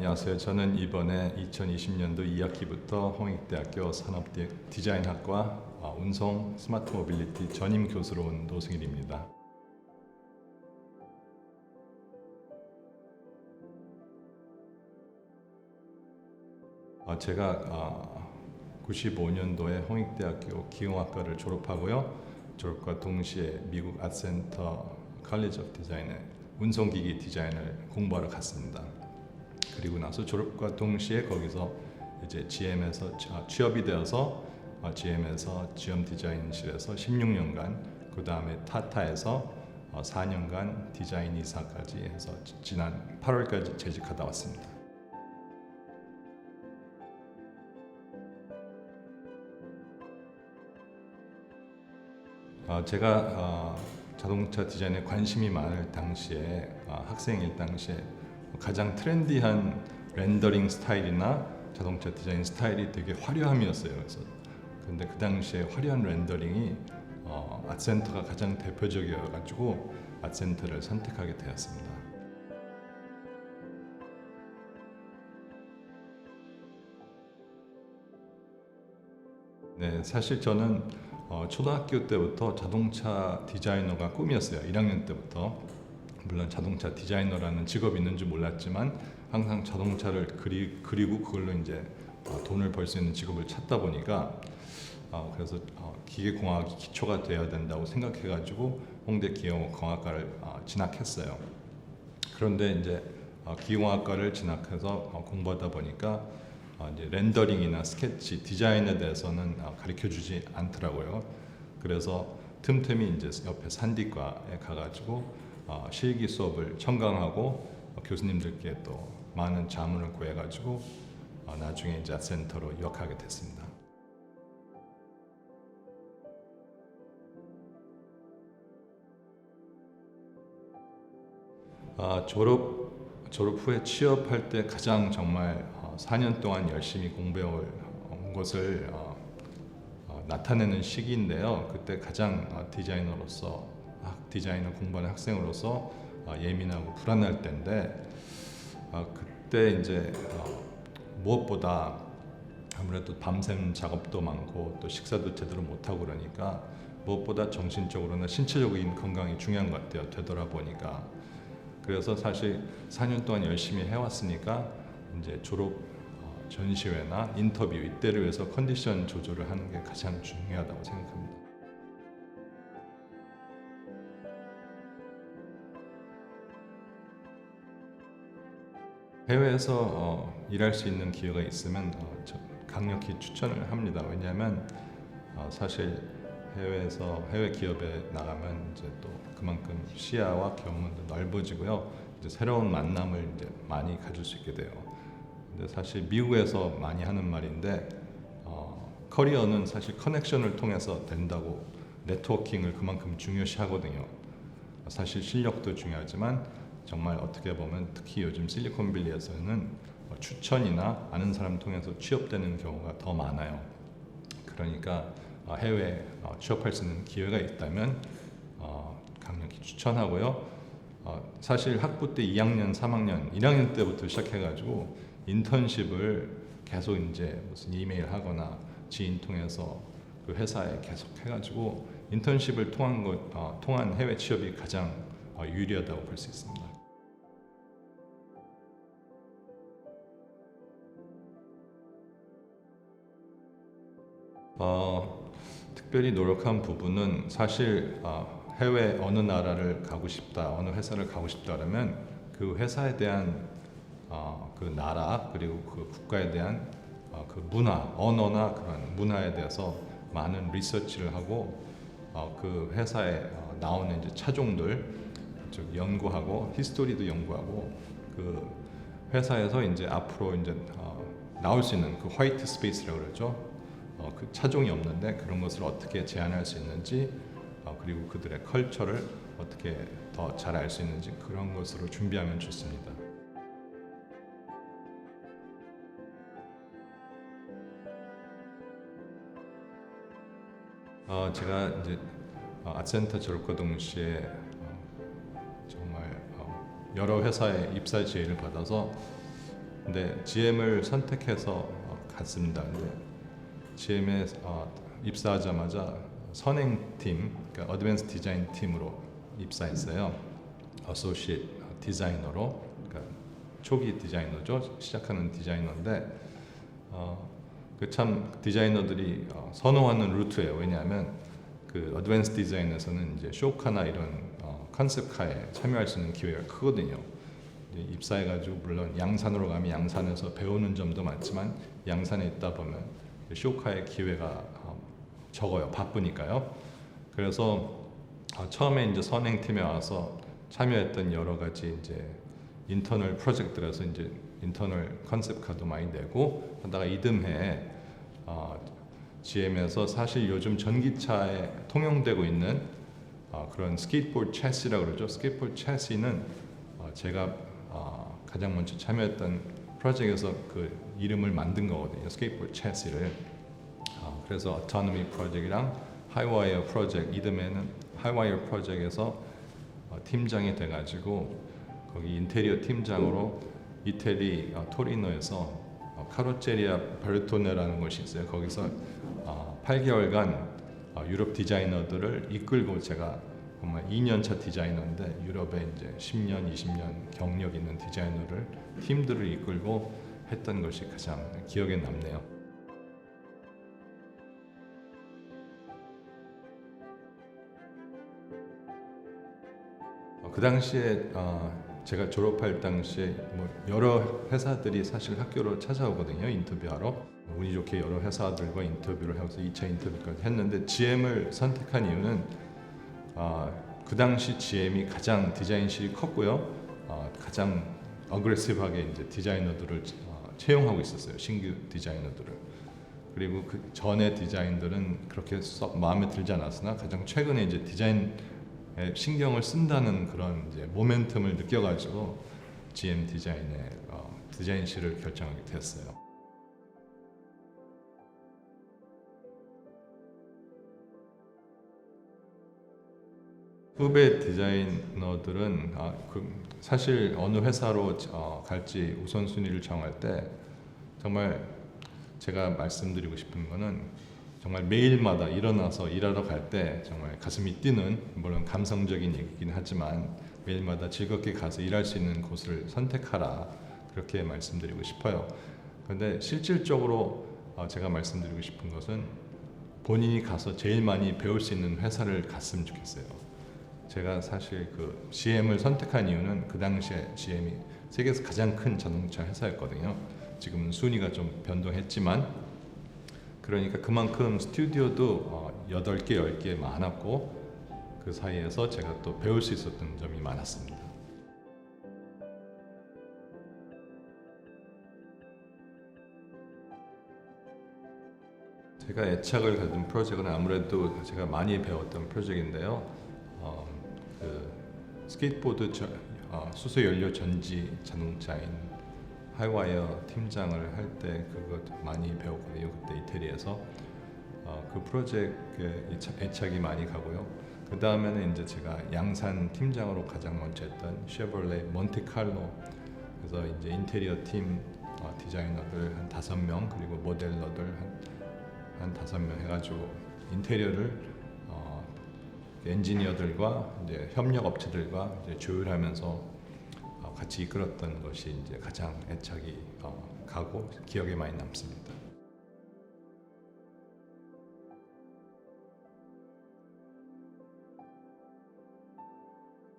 안녕하세요. 저는 이번에 2020년도 2학기부터 홍익대학교 산업디자인학과 운송 스마트 모빌리티 전임 교수로 온 노승일입니다. 제가 95년도에 홍익대학교 기공학과를 졸업하고요. 졸업과 동시에 미국 아트센터 칼리지 오브 디자인의 운송기기 디자인을 공부하러 갔습니다. 그리고 나서 졸업과 동시에 거기서 이제 GM에서 취업이 되어서 GM에서 GM 디자인실에서 16년간, 그 다음에 타타에서 4년간 디자인 이사까지 해서 지난 8월까지 재직하다 왔습니다. 제가 자동차 디자인에 관심이 많을 당시에, 학생일 당시에 가장 트렌디한 렌더링 스타일이나 자동차 디자인 스타일이 되게 화려함이었어요. 그래서 근데 그 당시에 화려한 렌더링이 아트센터가 가장 대표적이어가지고 아트센터를 선택하게 되었습니다. 네, 사실 저는 초등학교 때부터 자동차 디자이너가 꿈이었어요. 1학년 때부터. 물론 자동차 디자이너라는 직업이 있는 줄 몰랐지만 항상 자동차를 그리고 그걸로 이제 돈을 벌 수 있는 직업을 찾다 보니까 그래서 기계공학이 기초가 되어야 된다고 생각해가지고 홍대 기계공학과를 진학했어요. 그런데 이제 기계공학과를 진학해서 공부하다 보니까 이제 렌더링이나 스케치, 디자인에 대해서는 가르쳐주지 않더라고요. 그래서 틈틈이 이제 옆에 산디과에 가가지고 실기 수업을 청강하고 교수님들께 또 많은 자문을 구해가지고 나중에 이제 아트센터로 유학하게 됐습니다. 졸업 후에 취업할 때 가장 정말 4년 동안 열심히 공부해 온 것을 나타내는 시기인데요. 그때 가장 디자이너로서 디자인을 공부하는 학생으로서 예민하고 불안할 때인데, 그때 이제 무엇보다 아무래도 밤샘 작업도 많고 또 식사도 제대로 못하고 그러니까 무엇보다 정신적으로나 신체적인 건강이 중요한 것 같아요. 되돌아보니까. 그래서 사실 4년 동안 열심히 해왔으니까 이제 졸업 전시회나 인터뷰 이때를 위해서 컨디션 조절을 하는 게 가장 중요하다고 생각합니다. 해외에서 일할 수 있는 기회가 있으면 강력히 추천을 합니다. 왜냐하면 사실 해외 기업에 나가면 이제 또 그만큼 시야와 경험도 넓어지고요. 이제 새로운 만남을 이제 많이 가질 수 있게 돼요. 근데 사실 미국에서 많이 하는 말인데, 커리어는 사실 커넥션을 통해서 된다고, 네트워킹을 그만큼 중요시하거든요. 사실 실력도 중요하지만 정말 어떻게 보면 특히 요즘 실리콘밸리에서는 추천이나 아는 사람 통해서 취업되는 경우가 더 많아요. 그러니까 해외에 취업할 수 있는 기회가 있다면 강력히 추천하고요. 사실 학부 때 2학년, 3학년, 1학년 때부터 시작해가지고 인턴십을 계속 이제 무슨 이메일 하거나 지인 통해서 그 회사에 계속 해가지고 인턴십을 통한 해외 취업이 가장 유리하다고 볼 수 있습니다. 특별히 노력한 부분은 사실 해외 어느 나라를 가고 싶다, 어느 회사를 가고 싶다 그러면 그 회사에 대한 그 나라 그리고 그 국가에 대한 그 문화, 언어나 그런 문화에 대해서 많은 리서치를 하고 그 회사에 나오는 이제 차종들 즉 연구하고 히스토리도 연구하고 그 회사에서 이제 앞으로 이제 나올 수 있는 그 화이트 스페이스라고 그러죠. 그 차종이 없는데 그런 것을 어떻게 제한할 수 있는지, 그리고 그들의 컬처를 어떻게 더 잘 알 수 있는지 그런 것으로 준비하면 좋습니다. 제가 이제 아트센터 졸업과 동시에 정말 여러 회사에 입사 제의를 받아서 근데 GM을 선택해서 갔습니다. 근데 GM에 입사하자마자 선행팀, 그러니까 어드밴스 디자인 팀으로 입사했어요. 어소시에이트 디자이너로, 그러니까 초기 디자이너죠. 시작하는 디자이너인데 그 참 디자이너들이 선호하는 루트예요. 왜냐하면 그 어드밴스 디자인에서는 이제 쇼카나 이런 컨셉카에 참여할 수 있는 기회가 크거든요. 입사해가지고 물론 양산으로 가면 양산에서 배우는 점도 많지만 양산에 있다 보면 쇼카의 기회가 적어요. 바쁘니까요. 그래서 처음에 이제 선행팀에 와서 참여했던 여러 가지 이제 인터널 프로젝트라서 이제 인터널 컨셉카도 많이 내고 하다가 이듬해에 GM에서 사실 요즘 전기차에 통용되고 있는 그런 스케이트보드 채시라고 그러죠. 스케이트보드 채시는 제가 가장 먼저 참여했던 프로젝트에서 그 이름을 만든 거거든요. 스케이트보드 채시를. 그래서 어토노미 프로젝트랑 하이와이어 프로젝트, 이듬해는 하이와이어 프로젝트에서 팀장이 돼가지고 거기 인테리어 팀장으로 이태리 토리노에서 카로체리아 베르토네라는 곳이 있어요. 거기서 8개월간 유럽 디자이너들을 이끌고, 제가 정말 2년차 디자이너인데 유럽에 이제 10년, 20년 경력 있는 디자이너를 팀들을 이끌고 했던 것이 가장 기억에 남네요. 그 당시에 제가 졸업할 당시에 뭐 여러 회사들이 사실 학교로 찾아오거든요. 인터뷰하러. 운이 좋게 여러 회사들과 인터뷰를 해서 2차 인터뷰까지 했는데 GM을 선택한 이유는 그 당시 GM이 가장 디자인실이 컸고요. 가장 어그레시브하게 이제 디자이너들을 채용하고 있었어요. 신규 디자이너들을. 그리고 그 전에 디자인들은 그렇게 썩 마음에 들지 않았으나 가장 최근에 이제 디자인에 신경을 쓴다는 그런 이제 모멘텀을 느껴가지고 GM 디자인의 디자인실을 결정하게 됐어요. 후배 디자이너들은 사실 어느 회사로 갈지 우선순위를 정할 때 정말 제가 말씀드리고 싶은 거는 정말 매일마다 일어나서 일하러 갈 때 정말 가슴이 뛰는, 물론 감성적인 얘기긴 하지만 매일마다 즐겁게 가서 일할 수 있는 곳을 선택하라, 그렇게 말씀드리고 싶어요. 그런데 실질적으로 제가 말씀드리고 싶은 것은 본인이 가서 제일 많이 배울 수 있는 회사를 갔으면 좋겠어요. 제가 사실 그 GM을 선택한 이유는 그 당시에 GM이 세계에서 가장 큰 자동차 회사였거든요. 지금은 순위가 좀 변동했지만, 그러니까 그만큼 스튜디오도 8개, 10개 많았고 그 사이에서 제가 또 배울 수 있었던 점이 많았습니다. 제가 애착을 가진 프로젝트는 아무래도 제가 많이 배웠던 프로젝트인데요. 그 스케이트보드 수소 연료 전지 자동차인 하이와이어 팀장을 할 때 그거 많이 배웠거든요. 그때 이태리에서 그 프로젝트에 애착이 많이 가고요. 그 다음에는 이제 제가 양산 팀장으로 가장 먼저 했던 쉐보레 몬테칼로, 그래서 이제 인테리어 팀 디자이너들 한 5명, 그리고 모델러들 한 5명 해가지고 인테리어를 엔지니어들과 이제 협력 업체들과 이제 조율하면서 같이 이끌었던 것이 이제 가장 애착이 가고 기억에 많이 남습니다.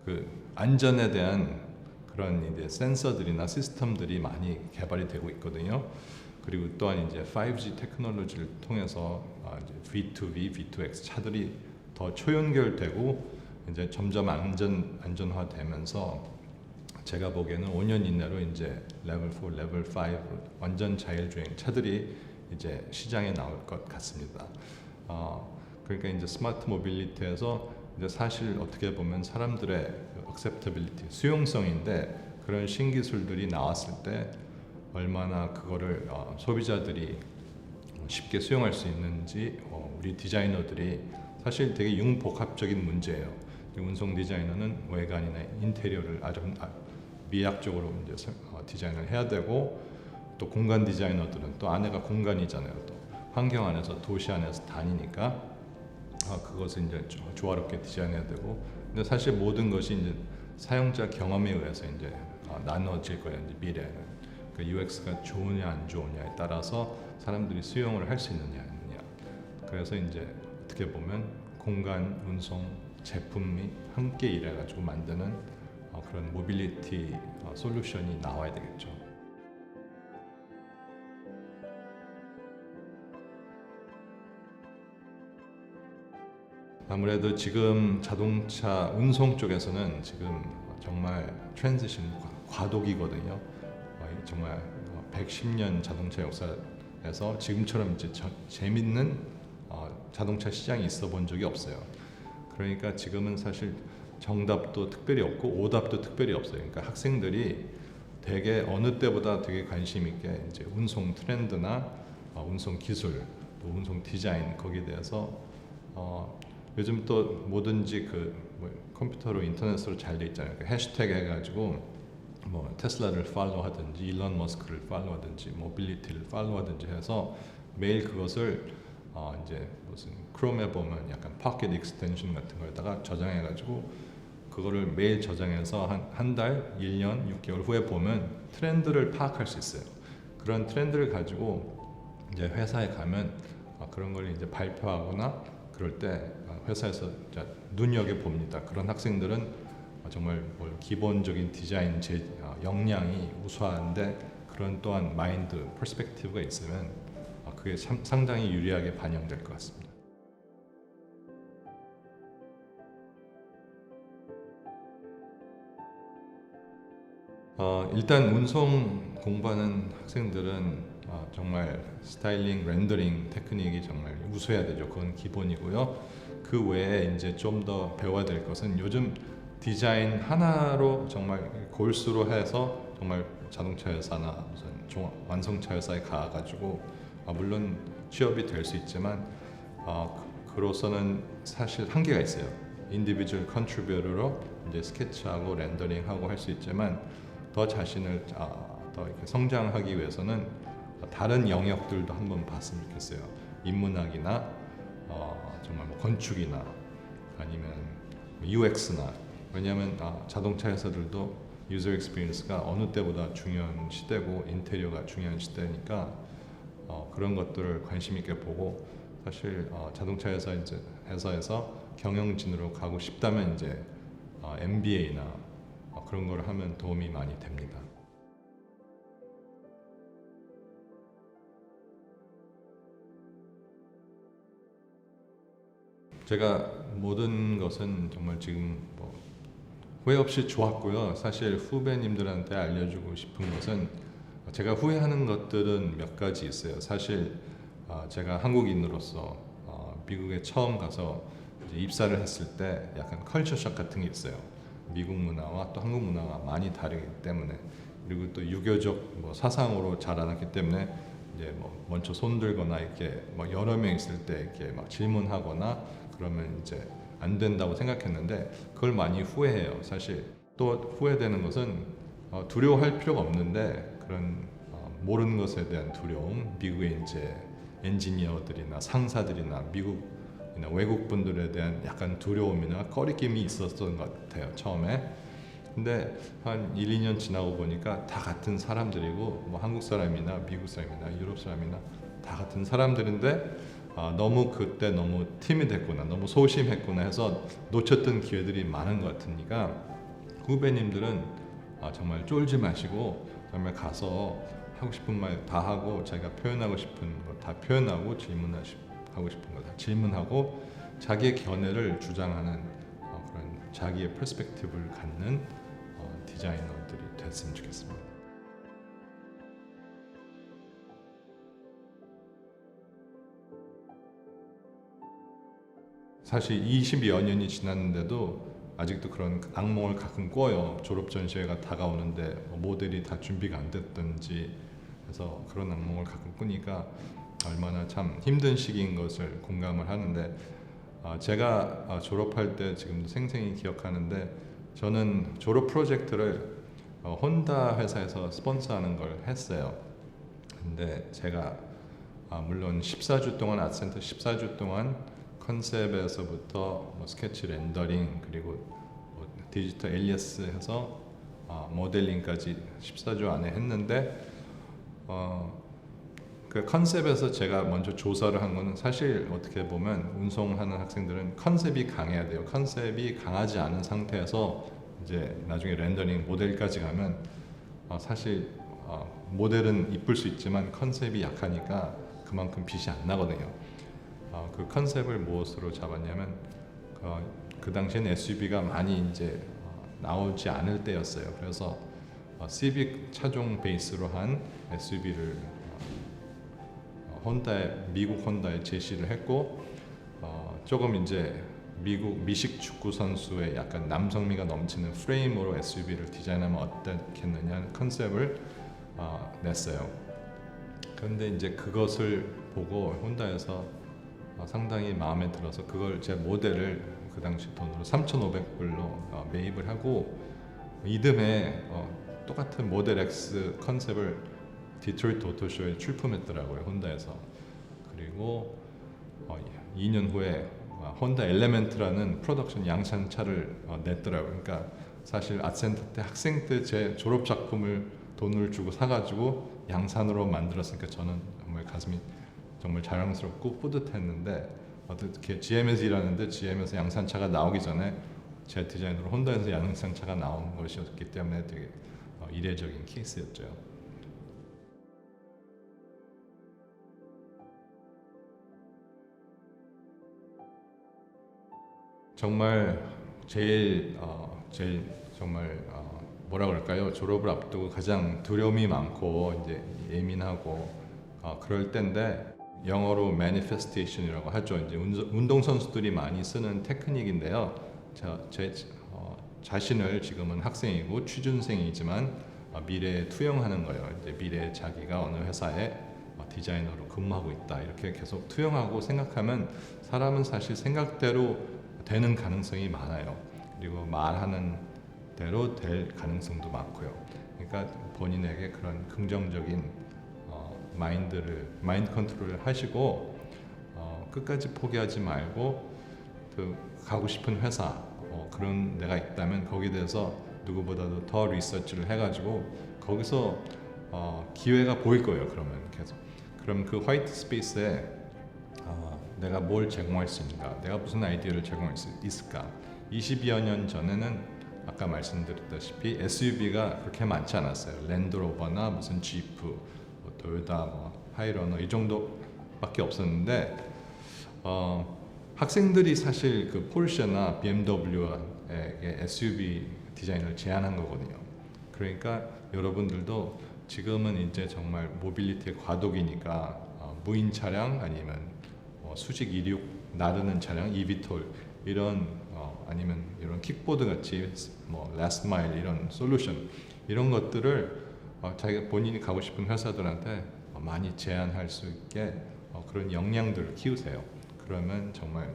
그 안전에 대한 그런 이제 센서들이나 시스템들이 많이 개발이 되고 있거든요. 그리고 또한 이제 5G 테크놀로지를 통해서 이제 V2V, V2X 차들이 더 초연결되고 이제 점점 안전화되면서 제가 보기에는 5년 이내로 이제 레벨 4, 레벨 5 완전 자율주행 차들이 이제 시장에 나올 것 같습니다. 그러니까 이제 스마트 모빌리티에서 이제 사실 어떻게 보면 사람들의 액셉터빌리티, 수용성인데, 그런 신기술들이 나왔을 때 얼마나 그거를 소비자들이 쉽게 수용할 수 있는지 우리 디자이너들이, 사실 되게 융복합적인 문제예요. 운송 디자이너는 외관이나 인테리어를 미학적으로 이제 디자인을 해야 되고, 또 공간 디자이너들은 또 안에가 공간이잖아요. 또 환경 안에서 도시 안에서 다니니까 그것을 이제 조화롭게 디자인해야 되고, 근데 사실 모든 것이 이제 사용자 경험에 의해서 이제 나눠질 거예요. 이제 미래는 그 UX가 좋으냐 안 좋으냐에 따라서 사람들이 수용을 할 수 있느냐 아니냐. 그래서 이제 어떻게 보면 공간, 운송, 제품이 함께 일해가지고 만드는 그런 모빌리티 솔루션이 나와야 되겠죠. 아무래도 지금 자동차 운송 쪽에서는 지금 정말 트랜지션 과도기거든요. 정말 110년 자동차 역사에서 지금처럼 이제 재밌는 자동차 시장이 있어 본 적이 없어요. 그러니까 지금은 사실 정답도 특별히 없고 오답도 특별히 없어요. 그러니까 학생들이 되게 어느 때보다 되게 관심 있게 이제 운송 트렌드나 운송 기술, 또 운송 디자인 거기에 대해서 요즘 또 뭐든지 컴퓨터로 인터넷으로 잘 돼 있잖아요. 그 해시태그 해가지고 뭐 테슬라를 팔로우하든지 일론 머스크를 팔로우하든지 모빌리티를 팔로우하든지 해서 매일 그것을 이제 무슨 크롬에 보면 약간 파켓 익스텐션 같은 거에다가 저장해가지고 그거를 매일 저장해서 한 달, 1년, 6개월 후에 보면 트렌드를 파악할 수 있어요. 그런 트렌드를 가지고 이제 회사에 가면 그런 걸 이제 발표하거나 그럴 때 회사에서 눈여겨 봅니다. 그런 학생들은 정말 기본적인 디자인 역량이 우수한데 그런 또한 마인드, 퍼스펙티브가 있으면 그게 상당히 유리하게 반영될 것 같습니다. 일단 운송 공부하는 학생들은 정말 스타일링, 렌더링 테크닉이 정말 우수해야 되죠. 그건 기본이고요. 그 외에 이제 좀 더 배워야 될 것은 요즘 디자인 하나로 정말 골수로 해서 정말 자동차 회사나 무슨 완성차 회사에 가가지고 물론 취업이 될 수 있지만 그로서는 사실 한계가 있어요. 인디비주얼 컨트리뷰터로 이제 스케치하고 렌더링하고 할 수 있지만 더 자신을 더 이렇게 성장하기 위해서는 다른 영역들도 한번 봤으면 좋겠어요. 인문학이나 정말 뭐 건축이나 아니면 UX나. 왜냐하면 자동차 회사들도 유저 익스피리언스가 어느 때보다 중요한 시대고 인테리어가 중요한 시대니까 그런 것들을 관심 있게 보고, 사실 자동차 회사에서 경영진으로 가고 싶다면 이제 MBA나 그런 걸 하면 도움이 많이 됩니다. 제가 모든 것은 정말 지금 후회 없이 좋았고요. 사실 후배님들한테 알려주고 싶은 것은 제가 후회하는 것들은 몇 가지 있어요. 사실 제가 한국인으로서 미국에 처음 가서 이제 입사를 했을 때 약간 컬처 shock 같은 게 있어요. 미국 문화와 또 한국 문화가 많이 다르기 때문에, 그리고 또 유교적 사상으로 자라났기 때문에 이제 먼저 손들거나 이렇게 여러 명 있을 때 이렇게 막 질문하거나 그러면 이제 안 된다고 생각했는데 그걸 많이 후회해요. 사실 또 후회되는 것은 두려워할 필요가 없는데 그런 모르는 것에 대한 두려움, 미국의 이제 엔지니어들이나 상사들이나 미국이나 외국 분들에 대한 약간 두려움이나 꺼리낌이 있었던 것 같아요, 처음에. 근데 한 1, 2년 지나고 보니까 다 같은 사람들이고 한국 사람이나 미국 사람이나 유럽 사람이나 다 같은 사람들인데 너무 그때 너무 팀이 됐구나, 너무 소심했구나 해서 놓쳤던 기회들이 많은 것 같으니까 후배님들은 정말 쫄지 마시고 정말 가서 하고 싶은 말 다 하고 자기가 표현하고 싶은 거 다 표현하고 질문하고 싶은 거 다 질문하고 자기의 견해를 주장하는 그런 자기의 퍼스펙티브를 갖는 디자이너들이 됐으면 좋겠습니다. 사실 20여 년이 지났는데도 아직도 그런 악몽을 가끔 꿔요. 졸업 전시회가 다가오는데 모델이 다 준비가 안 됐든지 해서 그런 악몽을 가끔 꾸니까 얼마나 참 힘든 시기인 것을 공감을 하는데, 제가 졸업할 때 지금도 생생히 기억하는데 저는 졸업 프로젝트를 혼다 회사에서 스폰서하는 걸 했어요. 근데 제가 물론 14주 동안 아센터 14주 동안 컨셉에서부터 뭐 스케치 렌더링 그리고 뭐 디지털 엘리아스 해서 모델링까지 14주 안에 했는데 그 컨셉에서 제가 먼저 조사를 한 거는 사실 어떻게 보면 운송하는 학생들은 컨셉이 강해야 돼요. 컨셉이 강하지 않은 상태에서 이제 나중에 렌더링 모델까지 가면 사실 모델은 이쁠 수 있지만 컨셉이 약하니까 그만큼 빛이 안 나거든요. 그 컨셉을 무엇으로 잡았냐면 그 당시엔 SUV가 많이 이제 나오지 않을 때였어요. 그래서 시빅 차종 베이스로 한 SUV를 미국 혼다에 제시를 했고 조금 이제 미식 축구 선수의 약간 남성미가 넘치는 프레임으로 SUV를 디자인하면 어떻겠느냐 컨셉을 냈어요. 그런데 이제 그것을 보고 혼다에서 상당히 마음에 들어서 그걸 제 모델을 그 당시 돈으로 3,500불로 매입을 하고 이듬해 똑같은 모델 X 컨셉을 디트로이트 오토쇼에 출품했더라고요, 혼다에서. 그리고 2년 후에 혼다 엘레멘트라는 프로덕션 양산차를 냈더라고요. 그러니까 사실 아센터 때 학생 때 제 졸업 작품을 돈을 주고 사가지고 양산으로 만들었으니까 저는 정말 가슴이 정말 자랑스럽고 뿌듯했는데 어떻게 GM에서 일하는데 GM에서 양산차가 나오기 전에 제 디자인으로 혼다에서 양산차가 나온 것이었기 때문에 되게 이례적인 케이스였죠. 정말 제일 정말 뭐라 그럴까요? 졸업을 앞두고 가장 두려움이 많고 이제 예민하고 그럴 때인데 영어로 manifestation이라고 하죠. 이제 운동 선수들이 많이 쓰는 테크닉인데요. 제 자신을 지금은 학생이고 취준생이지만 미래에 투영하는 거예요. 이제 미래에 자기가 어느 회사에 디자이너로 근무하고 있다 이렇게 계속 투영하고 생각하면 사람은 사실 생각대로 되는 가능성이 많아요. 그리고 말하는 대로 될 가능성도 많고요. 그러니까 본인에게 그런 긍정적인 마인드 컨트롤을 하시고 끝까지 포기하지 말고 그 가고 싶은 회사 그런 데가 있다면 거기에 대해서 누구보다도 더 리서치를 해가지고 거기서 기회가 보일 거예요. 그럼 그 화이트 스페이스에 내가 뭘 제공할 수 있는가, 내가 무슨 아이디어를 제공할 수 있을까. 22여 년 전에는 아까 말씀드렸다시피 SUV가 그렇게 많지 않았어요. 랜드로버나 무슨 지프, 토요타, 하이러너 이 정도밖에 없었는데 학생들이 사실 그 포르쉐나 BMW에게 SUV 디자인을 제안한 거거든요. 그러니까 여러분들도 지금은 이제 정말 모빌리티의 과도기니까 무인 차량 아니면 수직 이륙 나르는 차량 eVTOL 이런 아니면 이런 킥보드 같이 라스트 마일 이런 솔루션 이런 것들을 자기가 본인이 가고 싶은 회사들한테 많이 제안할 수 있게 그런 역량들을 키우세요. 그러면 정말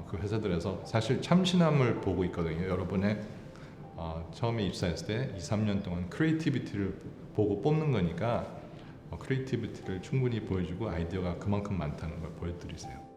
그 회사들에서 사실 참신함을 보고 있거든요. 여러분의 처음에 입사했을 때 2, 3년 동안 크리에이티비티를 보고 뽑는 거니까 크리에이티비티를 충분히 보여주고 아이디어가 그만큼 많다는 걸 보여드리세요.